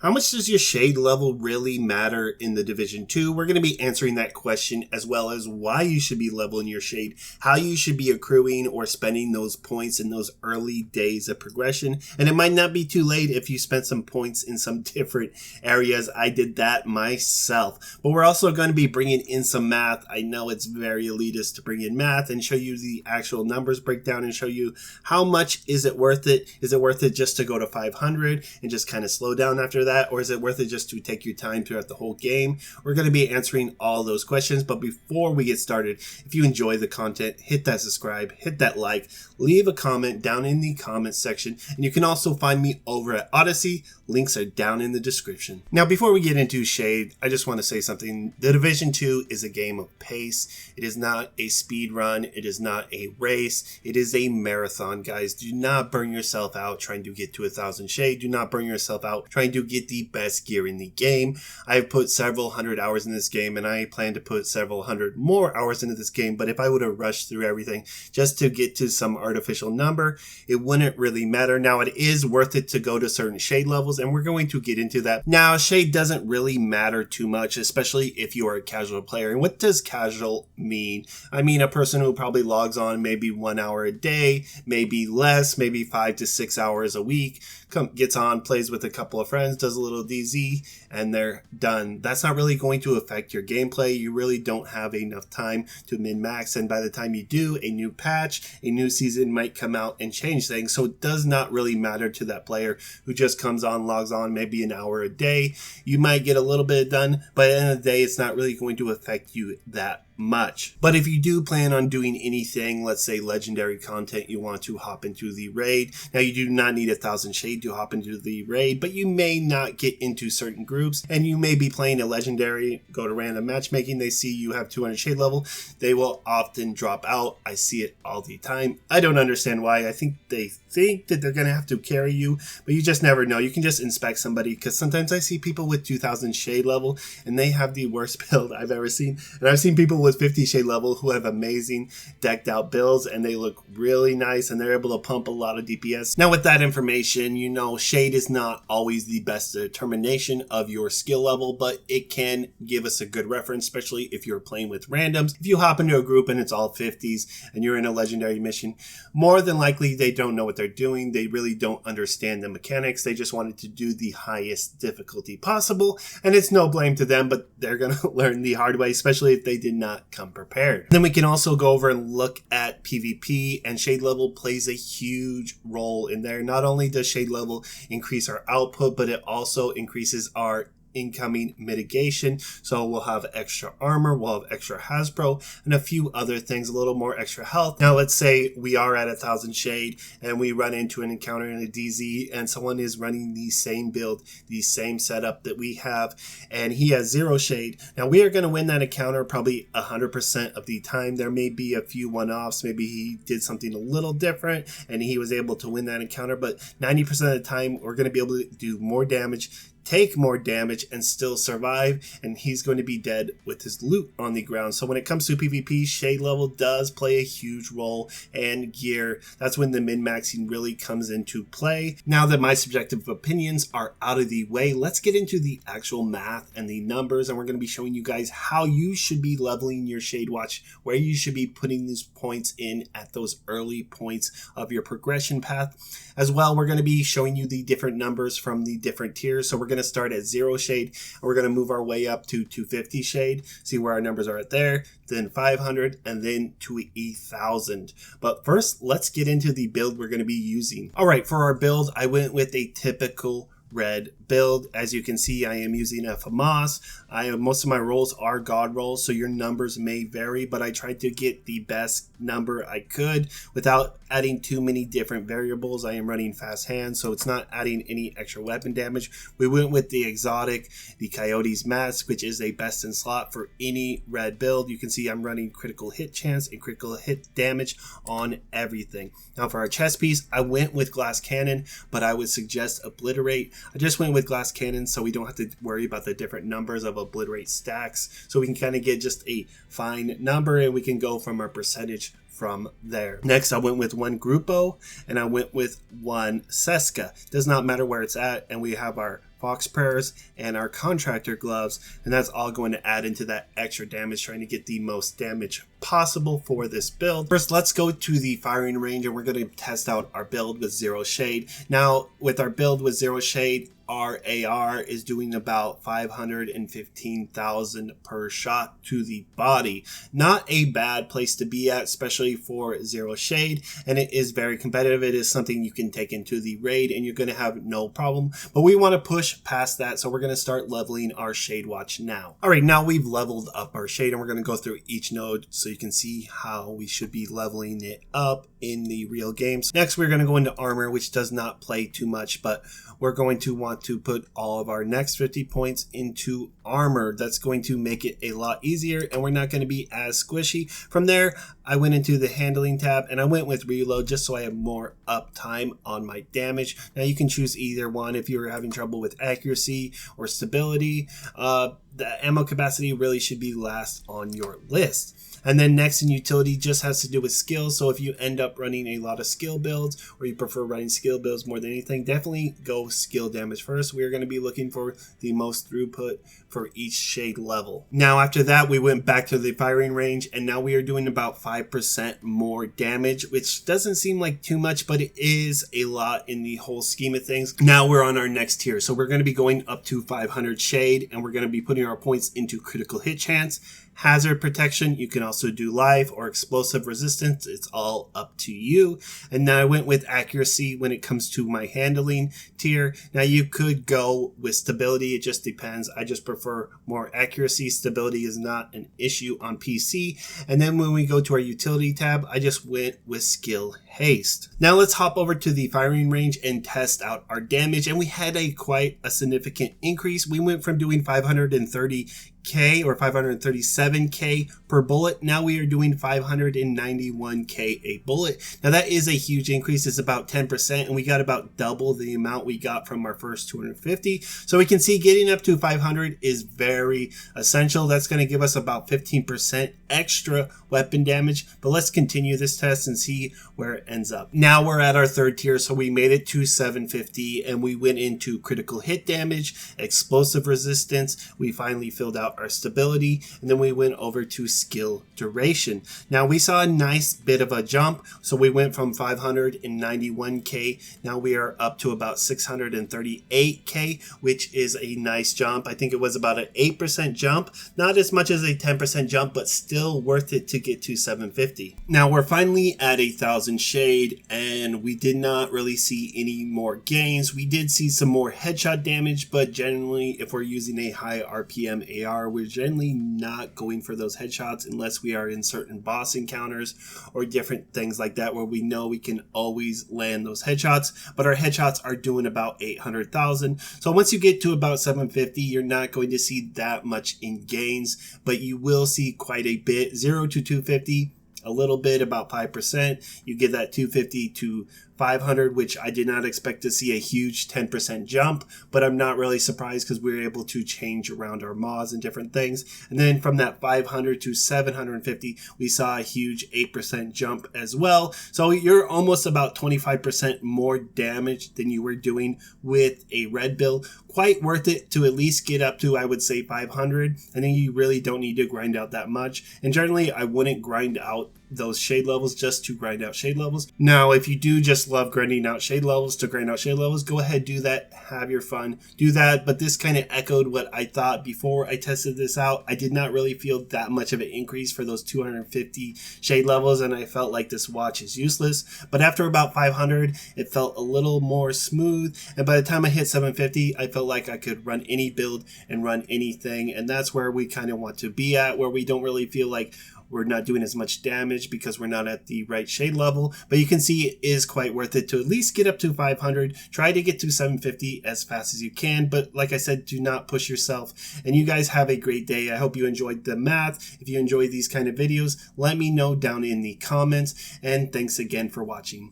How much does your shade level really matter in the Division 2? We're going to be answering that question, as well as why you should be leveling your shade, how you should be accruing or spending those points in those early days of progression. And it might not be too late if you spent some points in some different areas. I did that myself. But we're also going to be bringing in some math. I know it's very elitist to bring in math and show you the actual numbers breakdown and show you how much is it worth it. Is it worth it just to go to 500 and just kind of slow down after that? Or is it worth it just to take your time throughout the whole game? We're going to be answering all those questions. But before we get started, if you enjoy the content, hit that subscribe, hit that like, leave a comment down in the comments section. And you can also find me over at Odyssey. Links are down in the description. Now, before we get into shade, I just want to say something. The Division 2 is a game of pace. It is not a speed run. It is not a race. It is a marathon, guys. Do not burn yourself out trying to get to 1,000 shade. Do not burn yourself out trying to get the best gear in the game. I have put several hundred hours in this game, and I plan to put several hundred more hours into this game. But if I would have rushed through everything just to get to some artificial number, it wouldn't really matter. Now, it is worth it to go to certain shade levels, and we're going to get into that. Now, shade doesn't really matter too much, especially if you are a casual player. And what does casual mean? I mean a person who probably logs on maybe 1 hour a day, maybe less, maybe 5 to 6 hours a week, gets on, plays with a couple of friends, does a little DZ, and they're done. That's not really going to affect your gameplay. You really don't have enough time to min-max, and by the time you do, a new patch, a new season might come out and change things. So it does not really matter to that player who just comes on, logs on maybe an hour a day. You might get a little bit done, but at the end of the day, it's not really going to affect you that much. But if you do plan on doing anything, let's say legendary content, you want to hop into the raid. Now, you do not need 1,000 shade to hop into the raid, but you may not get into certain groups, and you may be playing a legendary, go to random matchmaking, they see you have 200 shade level, they will often drop out. I see it all the time. I don't understand why. I think they think that they're going to have to carry you, but you just never know. You can just inspect somebody, because sometimes I see people with 2,000 shade level, and they have the worst build I've ever seen. And I've seen people with 50 shade level who have amazing decked out builds, and they look really nice, and they're able to pump a lot of DPS. Now, with that information, you know shade is not always the best determination of your skill level, but it can give us a good reference, especially if you're playing with randoms. If you hop into a group and it's all 50s and you're in a legendary mission, more than likely they don't know what they're doing. They really don't understand the mechanics. They just wanted to do the highest difficulty possible, and it's no blame to them, but they're going to learn the hard way, especially if they did not come prepared. Then we can also go over and look at PvP, and shade level plays a huge role in there. Not only does shade level increase our output, but it also increases our incoming mitigation. So we'll have extra armor, we'll have extra Hasbro, and a few other things, a little more extra health. Now, let's say we are at 1,000 shade and we run into an encounter in a DZ, and someone is running the same build, the same setup that we have, and he has 0 shade. Now, we are going to win that encounter probably 100% of the time. There may be a few one-offs. Maybe he did something a little different and he was able to win that encounter, but 90% of the time we're going to be able to do more damage, take more damage, and still survive, and he's going to be dead with his loot on the ground. So when it comes to PvP, shade level does play a huge role, and gear. That's when the min-maxing really comes into play. Now that my subjective opinions are out of the way, let's get into the actual math and the numbers, and we're going to be showing you guys how you should be leveling your shade watch, where you should be putting these points in at those early points of your progression path. As well, we're going to be showing you the different numbers from the different tiers. So we're going to start at 0 shade, and we're going to move our way up to 250 shade, see where our numbers are at there, then 500, and then to 1,000. But first, let's get into the build we're going to be using. All right, for our build, I went with a typical red build. As you can see, I am using a FAMAS. Most of my rolls are God rolls, so your numbers may vary, but I tried to get the best number I could without adding too many different variables. I am running fast hands, so it's not adding any extra weapon damage. We went with the exotic, the Coyote's Mask, which is a best in slot for any red build. You can see I'm running critical hit chance and critical hit damage on everything. Now for our chest piece, I went with glass cannon, but I would suggest obliterate. I just went with glass cannon so we don't have to worry about the different numbers of obliterate stacks, so we can kind of get just a fine number, and we can go from our percentage from there. Next, I went with one Grupo, and I went with one Seska. Does not matter where it's at, and we have our fox prayers, and our contractor gloves, and that's all going to add into that extra damage, trying to get the most damage possible for this build. First, let's go to the firing range, and we're going to test out our build with zero shade. Now, with our build with zero shade, our AR is doing about 515,000 per shot to the body. Not a bad place to be at, especially for zero shade, and it is very competitive. It is something you can take into the raid and you're going to have no problem, but we want to push past that, so we're going to start leveling our shade watch now. Alright, now we've leveled up our shade, and we're going to go through each node so you can see how we should be leveling it up in the real games. Next, we're going to go into armor, which does not play too much, but we're going to want to put all of our next 50 points into armor. That's going to make it a lot easier, and we're not going to be as squishy. From there, I went into the handling tab, and I went with reload just so I have more uptime on my damage. Now you can choose either one if you're having trouble with accuracy or stability. The ammo capacity really should be last on your list. And then next in utility just has to do with skills. So if you end up running a lot of skill builds, or you prefer running skill builds more than anything, definitely go skill damage first. We're going to be looking for the most throughput for each shade level. Now after that, we went back to the firing range, and now we are doing about 5% more damage, which doesn't seem like too much, but it is a lot in the whole scheme of things. Now we're on our next tier. So we're going to be going up to 500 shade, and we're going to be putting our points into critical hit chance, hazard protection. You can also do life or explosive resistance. It's all up to you. And now I went with accuracy when it comes to my handling tier. Now you could go with stability. It just depends. I just prefer more accuracy. Stability is not an issue on PC. And then when we go to our utility tab, I just went with skill haste. Now let's hop over to the firing range and test out our damage. And we had quite a significant increase. We went from doing 530k or 537k per bullet. Now we are doing 591k a bullet. Now that is a huge increase. It's about 10%, and we got about double the amount we got from our first 250. So we can see getting up to 500 is very essential. That's going to give us about 15% extra weapon damage. But let's continue this test and see where it ends up. Now we're at our third tier, so we made it to 750, and we went into critical hit damage, explosive resistance. We finally filled out our stability, and then we went over to skill duration. Now we saw a nice bit of a jump, so we went from 591k. Now we are up to about 638k, which is a nice jump. I think it was about an 8% jump, not as much as a 10% jump, but still worth it to get to 750. Now we're finally at 1,000 shade, and we did not really see any more gains. We did see some more headshot damage, but generally if we're using a high RPM AR, we're generally not going for those headshots unless we are in certain boss encounters or different things like that where we know we can always land those headshots, but our headshots are doing about 800,000. So once you get to about 750, you're not going to see that much in gains, but you will see quite a bit. 0 to 250, a little bit, about 5%. You get that 250 to 500, which I did not expect to see a huge 10% jump, but I'm not really surprised because we were able to change around our mods and different things. And then from that 500 to 750, we saw a huge 8% jump as well. So you're almost about 25% more damage than you were doing with a red build. Quite worth it to at least get up to, I would say, 500. I think you really don't need to grind out that much. And generally, I wouldn't grind out those shade levels just to grind out shade levels. Now, if you do just love grinding out shade levels to grind out shade levels, go ahead, do that, have your fun, do that. But this kind of echoed what I thought before I tested this out. I did not really feel that much of an increase for those 250 shade levels, and I felt like this watch is useless. But after about 500, it felt a little more smooth, and by the time I hit 750, I felt like I could run any build and run anything, and that's where we kind of want to be at, where we don't really feel like we're not doing as much damage because we're not at the right shade level. But you can see it is quite worth it to at least get up to 500. Try to get to 750 as fast as you can. But like I said, do not push yourself. And you guys have a great day. I hope you enjoyed the math. If you enjoy these kind of videos, let me know down in the comments. And thanks again for watching.